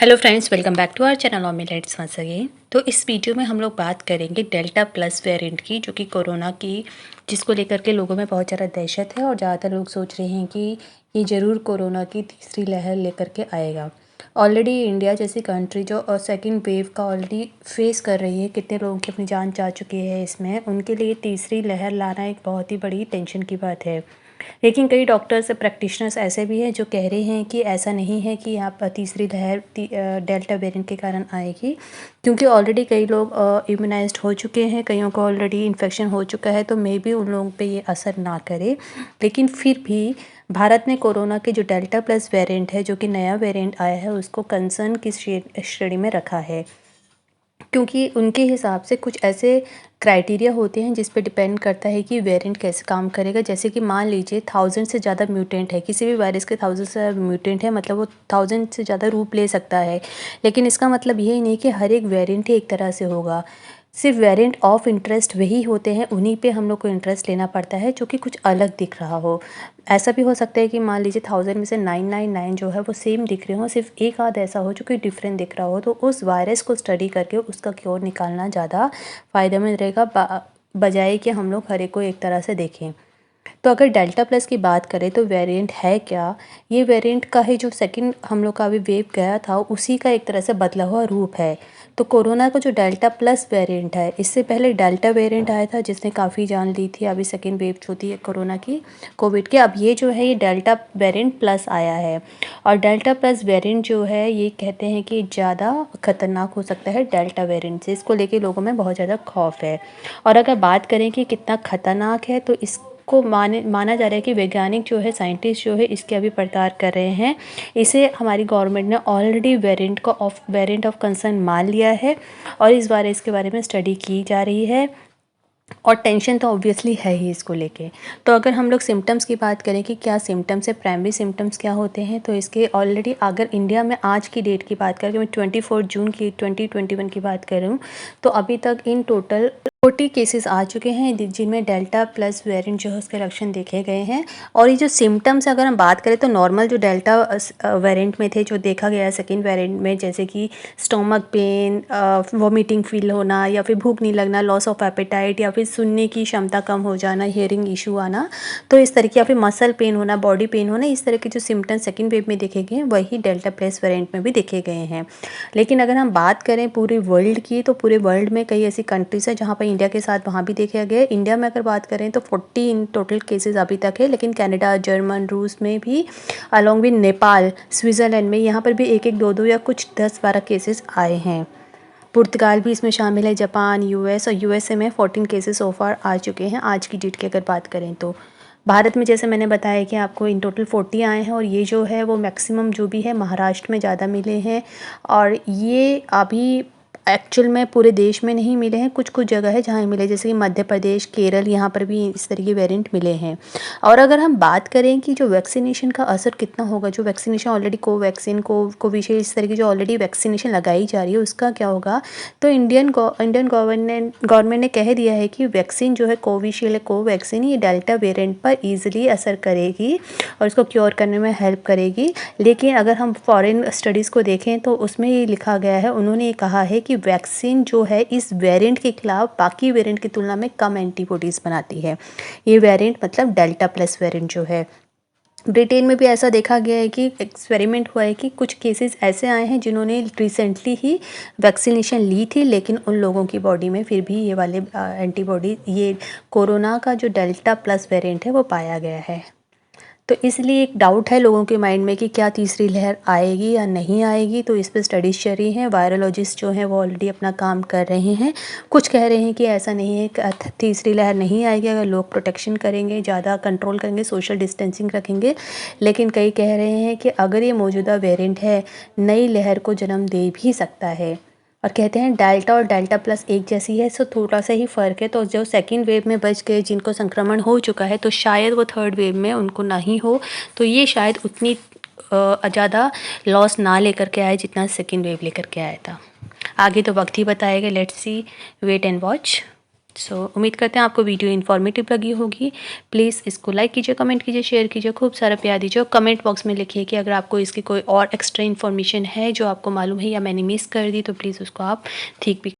Hello friends, welcome back to our channel omelettes once again. तो इस video में हम लोग बात करेंगे डेल्टा प्लस वेरिएंट की, जो कि कोरोना की जिसको लेकर के लोगों में बहुत ज़्यादा दहशत है और ज़्यादातर लोग सोच रहे हैं कि ये ज़रूर कोरोना की तीसरी लहर लेकर के आएगा। ऑलरेडी इंडिया जैसी कंट्री जो सेकंड वेव का ऑलरेडी फेस कर रही है, कितने लोगों की अपनी जान जा चुकी है इसमें, उनके लिए तीसरी लहर लाना एक बहुत ही बड़ी टेंशन की बात है। लेकिन कई डॉक्टर्स प्रैक्टिशनर्स ऐसे भी हैं जो कह रहे हैं कि ऐसा नहीं है कि यहाँ पर तीसरी लहर डेल्टा वेरिएंट के कारण आएगी, क्योंकि ऑलरेडी कई लोग इम्यूनाइज्ड हो चुके हैं, कईयों को ऑलरेडी इन्फेक्शन हो चुका है, तो मे बी उन लोगों पे ये असर ना करे। लेकिन फिर भी भारत ने कोरोना के जो डेल्टा प्लस वेरिएंट है, जो कि नया वेरिएंट आया है, उसको कंसर्न की श्रेणी में रखा है, क्योंकि उनके हिसाब से कुछ ऐसे क्राइटेरिया होते हैं जिस पे डिपेंड करता है कि वेरिएंट कैसे काम करेगा। जैसे कि मान लीजिए 1000 से ज़्यादा म्यूटेंट है, किसी भी वायरस के 1000 से ज़्यादा म्यूटेंट है, मतलब वो 1000 से ज़्यादा रूप ले सकता है। लेकिन इसका मतलब यही नहीं कि हर एक वेरिएंट ही एक तरह से होगा। सिर्फ वेरिएंट ऑफ इंटरेस्ट वही होते हैं, उन्हीं पे हम लोग को इंटरेस्ट लेना पड़ता है जो कि कुछ अलग दिख रहा हो। ऐसा भी हो सकता है कि मान लीजिए 1000 में से 999 जो है वो सेम दिख रहे हो, सिर्फ एक आध ऐसा हो जो कि डिफरेंट दिख रहा हो, तो उस वायरस को स्टडी करके उसका क्योर निकालना ज़्यादा फ़ायदेमंद रहेगा, बजाय कि हम लोग हर एक को एक तरह से देखें। तो अगर डेल्टा प्लस की बात करें तो वेरिएंट है क्या? ये वेरिएंट का ही जो सेकंड हम लोग का अभी वेव गया था, उसी का एक तरह से बदला हुआ रूप है। तो कोरोना का जो डेल्टा प्लस वेरिएंट है, इससे पहले डेल्टा वेरिएंट आया था जिसने काफ़ी जान ली थी। अभी सेकंड वेव जो थी कोरोना की, कोविड की, अब ये जो है ये डेल्टा वेरिएंट प्लस आया है। और डेल्टा प्लस वेरिएंट जो है ये कहते हैं कि ज़्यादा खतरनाक हो सकता है डेल्टा वेरिएंट से। इसको लेके लोगों में बहुत ज़्यादा खौफ है। और अगर बात करें कि कितना खतरनाक है, तो को माना जा रहा है कि वैज्ञानिक जो है, साइंटिस्ट जो है, इसके अभी पड़ताल कर रहे हैं। इसे हमारी गवर्नमेंट ने ऑलरेडी वेरिएंट ऑफ कंसर्न मान लिया है और इस बार इसके बारे में स्टडी की जा रही है। और टेंशन तो ऑब्वियसली है ही इसको लेके। तो अगर हम लोग सिम्टम्स की बात करें कि क्या सिम्टम्स है, प्राइमरी सिम्टम्स क्या होते हैं, तो इसके ऑलरेडी अगर इंडिया में आज की डेट की बात करें, मैं 24 जून की 2021 की बात कर रही हूँ, तो अभी तक इन टोटल 40 केसेस आ चुके हैं जिनमें डेल्टा प्लस वेरिएंट जो है उसके लक्षण देखे गए हैं। और ये जो सिम्टम्स अगर हम बात करें तो नॉर्मल जो डेल्टा वेरिएंट में थे, जो देखा गया है सेकेंड वेरिएंट में, जैसे कि स्टोमक पेन, वॉमिटिंग फील होना, या फिर भूख नहीं लगना, लॉस ऑफ एपेटाइट, या फिर सुनने की क्षमता कम हो जाना, हियरिंग इशू आना, तो इस तरह की, या फिर मसल पेन होना, बॉडी पेन होना, इस तरह के जो सिम्टम्स सेकेंड वेव में देखे गए हैं वही डेल्टा प्लस वेरिएंट में भी देखे गए हैं। लेकिन अगर हम बात करें पूरे वर्ल्ड की, तो पूरे वर्ल्ड में कई ऐसी कंट्रीज़ हैं जहाँ पर इंडिया के साथ वहाँ भी देखा गया है। इंडिया में अगर बात करें तो 40 इन टोटल केसेस अभी तक है, लेकिन कनाडा, जर्मन, रूस में भी, अलॉन्ग विद नेपाल, स्विट्ज़रलैंड में, यहाँ पर भी एक एक दो दो या कुछ 10-12 केसेस आए हैं। पुर्तगाल भी इसमें शामिल है, जापान, यूएस, और यूएसए में 14 केसेस सो फार आ चुके हैं आज की डेट की अगर बात करें तो। भारत में जैसे मैंने बताया कि आपको इन टोटल 40 आए हैं, और ये जो है वो मैक्सिमम जो भी है महाराष्ट्र में ज़्यादा मिले हैं। और ये अभी एक्चुअल में पूरे देश में नहीं मिले हैं, कुछ कुछ जगह है जहाँ मिले, जैसे कि मध्य प्रदेश, केरल, यहाँ पर भी इस तरह के वेरिएंट मिले हैं। और अगर हम बात करें कि जो वैक्सीनेशन का असर कितना होगा, जो वैक्सीनेशन ऑलरेडी कोवैक्सीन, कोविशील्ड, इस तरह की जो ऑलरेडी वैक्सीनेशन लगाई जा रही है, उसका क्या होगा, तो इंडियन गवर्नमेंट ने कह दिया है कि वैक्सीन जो है कोविशील्ड, कोवैक्सीन, ये डेल्टा वेरिएंट पर ईजिली असर करेगी और इसको क्योर करने में हेल्प करेगी। लेकिन अगर हम फॉरेन स्टडीज़ को देखें तो उसमें ये लिखा गया है, उन्होंने ये कहा है कि वैक्सीन जो है इस वेरिएंट के खिलाफ बाकी वेरिएंट की तुलना में कम एंटीबॉडीज़ बनाती है। ये वेरिएंट मतलब डेल्टा प्लस वेरिएंट जो है। ब्रिटेन में भी ऐसा देखा गया है कि एक्सपेरिमेंट हुआ है कि कुछ केसेस ऐसे आए हैं जिन्होंने रिसेंटली ही वैक्सीनेशन ली थी, लेकिन उन लोगों की बॉडी में फिर भी ये वाले एंटीबॉडी, ये कोरोना का जो डेल्टा प्लस वेरिएंट है वो पाया गया है। तो इसलिए एक डाउट है लोगों के माइंड में कि क्या तीसरी लहर आएगी या नहीं आएगी। तो इस पर स्टडीज़ चल रही हैं, वायरोलॉजिस्ट जो हैं वो ऑलरेडी अपना काम कर रहे हैं। कुछ कह रहे हैं कि ऐसा नहीं है कि तीसरी लहर नहीं आएगी अगर लोग प्रोटेक्शन करेंगे, ज़्यादा कंट्रोल करेंगे, सोशल डिस्टेंसिंग रखेंगे। लेकिन कई कह रहे हैं कि अगर ये मौजूदा वेरिएंट है, नई लहर को जन्म दे भी सकता है। और कहते हैं डेल्टा और डेल्टा प्लस एक जैसी है, सो थोड़ा सा ही फ़र्क है। तो जो सेकंड वेव में बच गए, जिनको संक्रमण हो चुका है, तो शायद वो थर्ड वेव में उनको नहीं हो, तो ये शायद उतनी ज़्यादा लॉस ना लेकर के आए जितना सेकंड वेव लेकर के आया था। आगे तो वक्त ही बताएगा, let's see, wait and watch. उम्मीद करते हैं आपको वीडियो इन्फॉर्मेटिव लगी होगी। प्लीज़ इसको लाइक कीजिए, कमेंट कीजिए, शेयर कीजिए, खूब सारा प्यार दीजिए और कमेंट बॉक्स में लिखिए कि अगर आपको इसकी कोई और एक्स्ट्रा इन्फॉर्मेशन है जो आपको मालूम है या मैंने मिस कर दी, तो प्लीज़ उसको आप ठीक भी